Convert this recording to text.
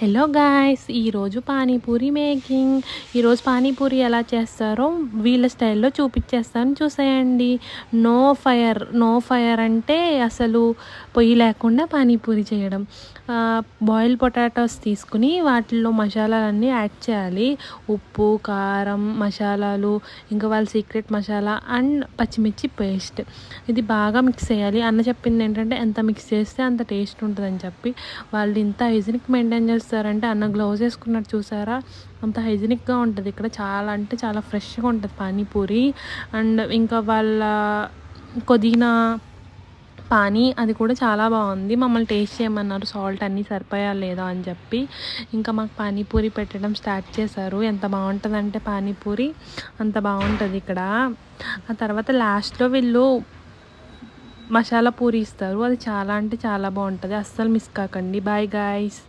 Hello guys, ఈరోజు panipuri making. ఈరోజు పానీపూరి ఎలా చేస్తారో వీళ్ళ స్టైల్లో చూపించేస్తాను, చూసేయండి. నో ఫైర్ అంటే అసలు పొయ్యి లేకుండా పానీపూరి చేయడం. బాయిల్ పొటాటోస్ తీసుకుని వాటిల్లో మసాలాలన్నీ యాడ్ చేయాలి. ఉప్పు, కారం, మసాలాలు, ఇంకా వాళ్ళ సీక్రెట్ మసాలా అండ్ పచ్చిమిర్చి పేస్ట్. ఇది బాగా మిక్స్ చేయాలి. అన్న చెప్పింది ఏంటంటే ఎంత మిక్స్ చేస్తే అంత టేస్ట్ ఉంటుందని చెప్పి. వాళ్ళు ఇంత హైజీనిక్ మెయింటైన్ చేస్తారంటే అన్న గ్లౌజ్ వేసుకున్నట్టు చూసారా, అంత హైజీనిక్గా ఉంటుంది. ఇక్కడ చాలా అంటే చాలా ఫ్రెష్గా ఉంటుంది పానీపూరి. అండ్ ఇంకా వాళ్ళ పుదీనా పానీ అది కూడా చాలా బాగుంది. మమ్మల్ని టేస్ట్ చేయమన్నారు, సాల్ట్ అన్నీ సరిపోయా లేదా అని చెప్పి. ఇంకా మాకు పానీపూరి పెట్టడం స్టార్ట్ చేశారు. ఎంత బాగుంటుందంటే పానీపూరి అంత బాగుంటుంది ఇక్కడ. ఆ తర్వాత లాస్ట్లో వీళ్ళు మసాలా పూరి ఇస్తారు, అది చాలా అంటే చాలా బాగుంటుంది. అస్సలు మిస్ కాకండి. Bye guys.